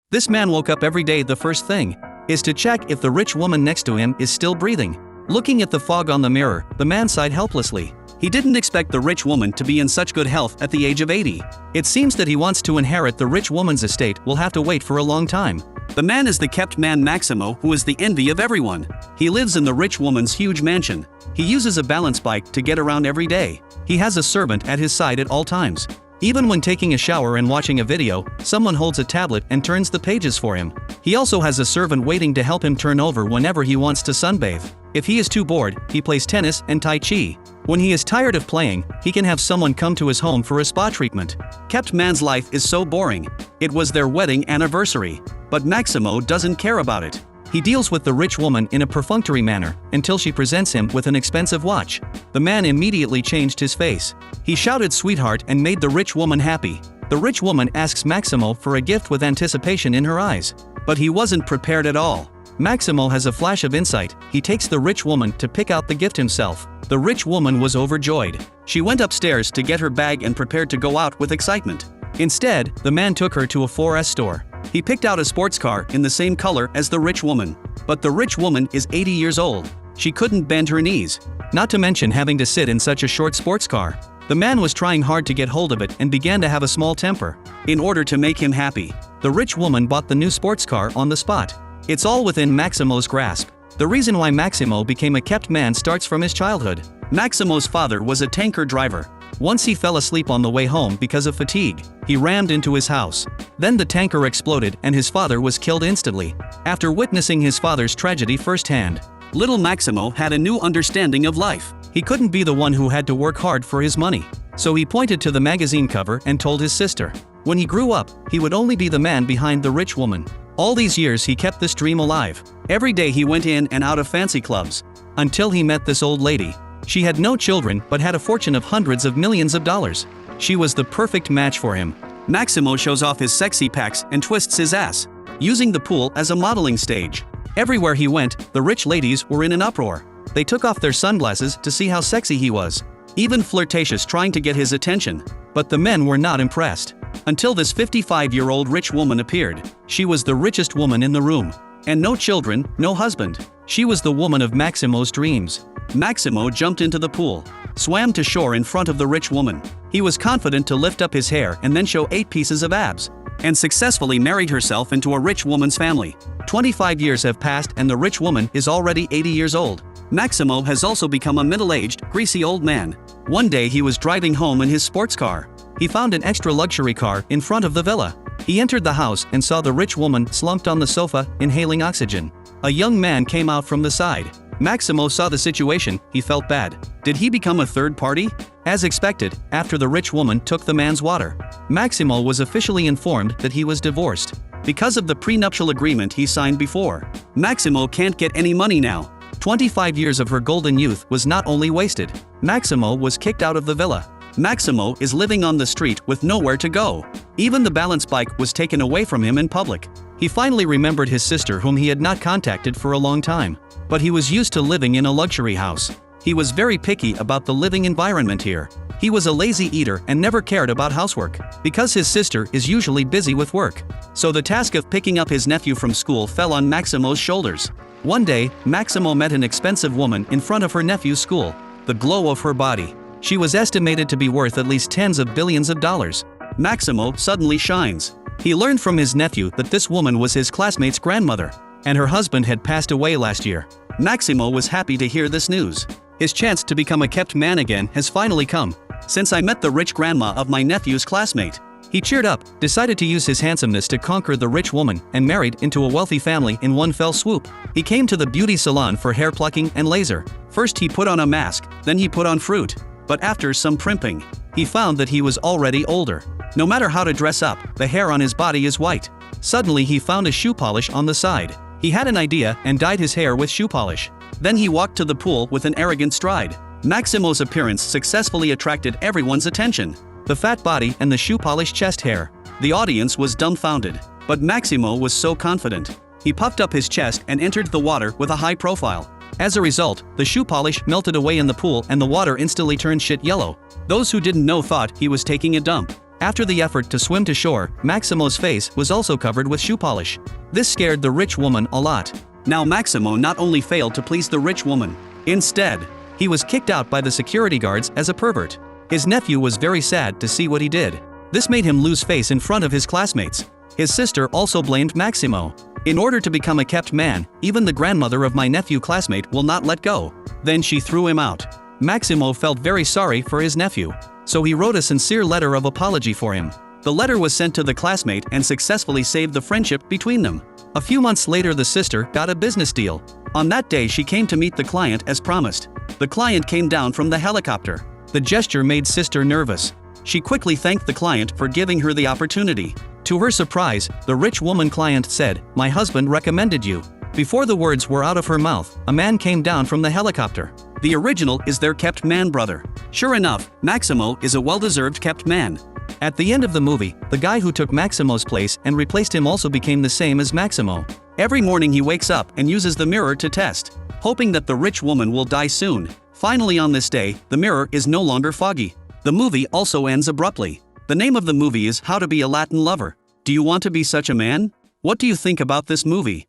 This man woke up every day. The first thing is to check if the rich woman next to him is still breathing. Looking at the fog on the mirror, the man sighed helplessly. He didn't expect the rich woman to be in such good health at the age of 80. It seems that he wants to inherit the rich woman's estate will have to wait for a long time. The man is the kept man Maximo, who is the envy of everyone. He lives in the rich woman's huge mansion. He uses a balance bike to get around every day. He has a servant at his side at all times. Even when taking a shower and watching a video, someone holds a tablet and turns the pages for him. He also has a servant waiting to help him turn over whenever he wants to sunbathe. If he is too bored, he plays tennis and tai chi. When he is tired of playing, he can have someone come to his home for a spa treatment. Kept man's life is so boring. It was their wedding anniversary. But Maximo doesn't care about it. He deals with the rich woman in a perfunctory manner until she presents him with an expensive watch. The man immediately changed his face. He shouted "sweetheart" and made the rich woman happy. The rich woman asks Maximo for a gift with anticipation in her eyes. But he wasn't prepared at all. Maximo has a flash of insight. He takes the rich woman to pick out the gift himself. The rich woman was overjoyed. She went upstairs to get her bag and prepared to go out with excitement. Instead, the man took her to a 4S store. He picked out a sports car in the same color as the rich woman. But the rich woman is 80 years old. She couldn't bend her knees. Not to mention having to sit in such a short sports car. The man was trying hard to get hold of it and began to have a small temper. In order to make him happy, the rich woman bought the new sports car on the spot. It's all within Maximo's grasp. The reason why Maximo became a kept man starts from his childhood. Maximo's father was a tanker driver. Once he fell asleep on the way home because of fatigue. He rammed into his house. Then the tanker exploded and his father was killed instantly. After witnessing his father's tragedy firsthand, little Maximo had a new understanding of life. He couldn't be the one who had to work hard for his money. So he pointed to the magazine cover and told his sister. When he grew up, he would only be the man behind the rich woman. All these years he kept this dream alive. Every day he went in and out of fancy clubs. Until he met this old lady. She had no children but had a fortune of hundreds of millions of dollars. She was the perfect match for him. Maximo shows off his sexy pecs and twists his ass, using the pool as a modeling stage. Everywhere he went, the rich ladies were in an uproar. They took off their sunglasses to see how sexy he was. Even flirtatious, trying to get his attention. But the men were not impressed. Until this 55-year-old rich woman appeared. She was the richest woman in the room. And no children, no husband. She was the woman of Maximo's dreams. Maximo jumped into the pool, swam to shore in front of the rich woman. He was confident to lift up his hair and then show 8 pieces of abs. And successfully married herself into a rich woman's family. 25 years have passed and the rich woman is already 80 years old. Maximo has also become a middle-aged, greasy old man. One day he was driving home in his sports car. He found an extra luxury car in front of the villa. He entered the house and saw the rich woman slumped on the sofa, inhaling oxygen. A young man came out from the side. Maximo saw the situation. He felt bad. Did he become a third party? As expected, after the rich woman took the man's water, Maximo was officially informed that he was divorced. Because of the prenuptial agreement he signed before. Maximo can't get any money now. 25 years of her golden youth was not only wasted. Maximo was kicked out of the villa. Maximo is living on the street with nowhere to go. Even the balance bike was taken away from him in public. He finally remembered his sister, whom he had not contacted for a long time. But he was used to living in a luxury house. He was very picky about the living environment here. He was a lazy eater and never cared about housework, because his sister is usually busy with work. So the task of picking up his nephew from school fell on Maximo's shoulders. One day, Maximo met an expensive woman in front of her nephew's school. The glow of her body. She was estimated to be worth at least tens of billions of dollars. Maximo suddenly shines. He learned from his nephew that this woman was his classmate's grandmother, and her husband had passed away last year. Maximo was happy to hear this news. His chance to become a kept man again has finally come. Since I met the rich grandma of my nephew's classmate. He cheered up, decided to use his handsomeness to conquer the rich woman, and married into a wealthy family in one fell swoop. He came to the beauty salon for hair plucking and laser. First he put on a mask, then he put on fruit. But after some primping, he found that he was already older. No matter how to dress up, the hair on his body is white. Suddenly he found a shoe polish on the side. He had an idea and dyed his hair with shoe polish. Then he walked to the pool with an arrogant stride. Maximo's appearance successfully attracted everyone's attention. The fat body and the shoe polish chest hair. The audience was dumbfounded. But Maximo was so confident. He puffed up his chest and entered the water with a high profile. As a result, the shoe polish melted away in the pool and the water instantly turned shit yellow. Those who didn't know thought he was taking a dump. After the effort to swim to shore, Maximo's face was also covered with shoe polish. This scared the rich woman a lot. Now Maximo not only failed to please the rich woman, instead, he was kicked out by the security guards as a pervert. His nephew was very sad to see what he did. This made him lose face in front of his classmates. His sister also blamed Maximo. In order to become a kept man, even the grandmother of my nephew classmate will not let go. Then she threw him out. Maximo felt very sorry for his nephew, so he wrote a sincere letter of apology for him. The letter was sent to the classmate and successfully saved the friendship between them. A few months later, the sister got a business deal. On that day, she came to meet the client as promised. The client came down from the helicopter. The gesture made sister nervous. She quickly thanked the client for giving her the opportunity. To her surprise, the rich woman client said, "My husband recommended you." Before the words were out of her mouth, a man came down from the helicopter. The original is their kept man brother. Sure enough, Maximo is a well-deserved kept man. At the end of the movie, the guy who took Maximo's place and replaced him also became the same as Maximo. Every morning he wakes up and uses the mirror to test, hoping that the rich woman will die soon. Finally, on this day, the mirror is no longer foggy. The movie also ends abruptly. The name of the movie is How to Be a Latin Lover. Do you want to be such a man? What do you think about this movie?